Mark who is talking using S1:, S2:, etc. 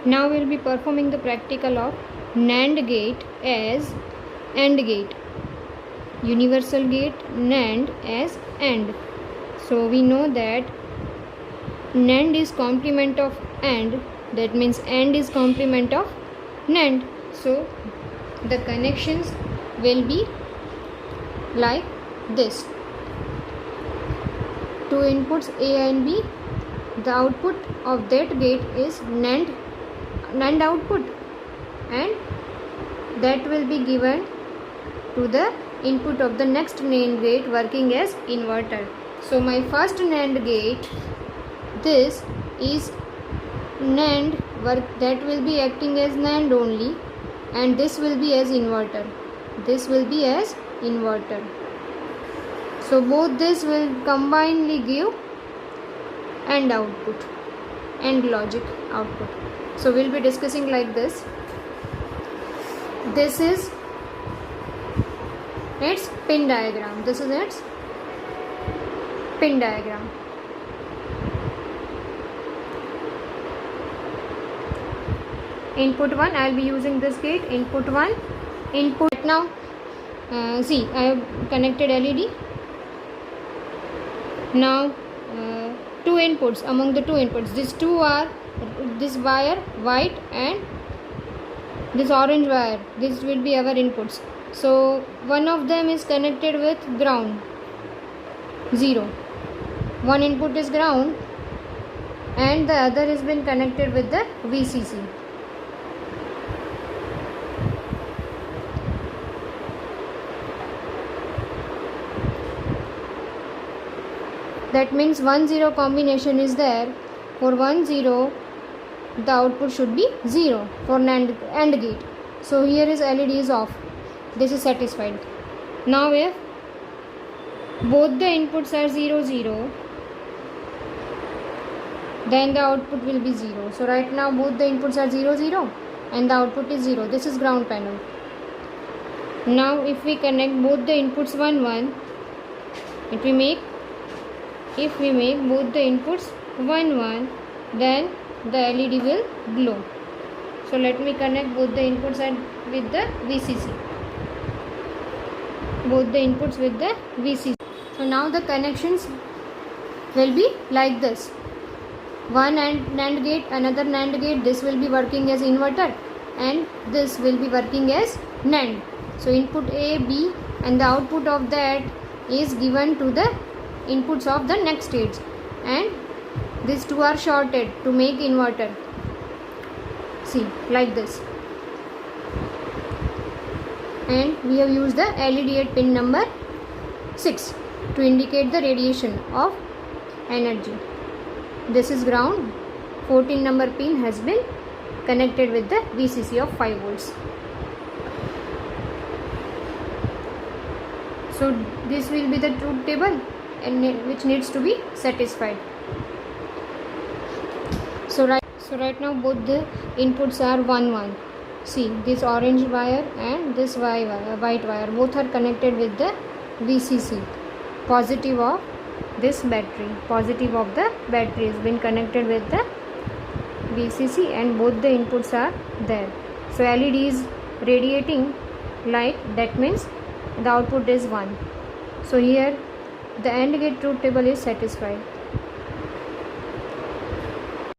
S1: Now we'll be performing the practical of NAND gate as AND gate, universal gate NAND as AND. So we know that NAND is complement of AND, that means AND is complement of NAND. So the connections will be like this. Two inputs A and B, the output of that gate is NAND output, and that will be given to the input of the next NAND gate working as inverter. So my first NAND gate, this is NAND that will be acting as NAND only, and this will be as inverter. This will be as inverter. So both this will combinedly give AND output, AND logic output. So we'll be discussing like this. This is its pin diagram. This is its pin diagram. Input 1, I will be using this gate. Input 1, input. Now see, I have connected LED. Now two inputs. Among the two inputs, these two are this wire white and this orange wire. This will be our inputs. So one of them is connected with ground, 0. One input is ground and the other has been connected with the VCC. That means 1-0 combination is there. For 1-0, the output should be 0 for AND gate. So here is LED is off. This is satisfied. Now if both the inputs are 0-0, then the output will be 0. So right now both the inputs are 0-0 and the output is 0. This is ground panel. Now if we connect both the inputs 1-1, if we make both the inputs 1-1, then the LED will glow. So let me connect both the inputs with the VCC. Both the inputs with the VCC. So now the connections will be like this. One NAND gate, another NAND gate. This will be working as inverter and this will be working as NAND. So input A, B, and the output of that is given to the inputs of the next stage, and these two are shorted to make inverter. See, like this. And we have used the LED at pin number 6 to indicate the radiation of energy. This is ground. 14 number pin has been connected with the VCC of 5 volts. So this will be the truth table, and which needs to be satisfied. So right now both the inputs are 1-1. See, this orange wire and this white wire, both are connected with the VCC. Positive of this battery, positive of the battery has been connected with the VCC, and both the inputs are there. So LED is radiating light, that means the output is 1. So here the AND gate truth table is satisfied.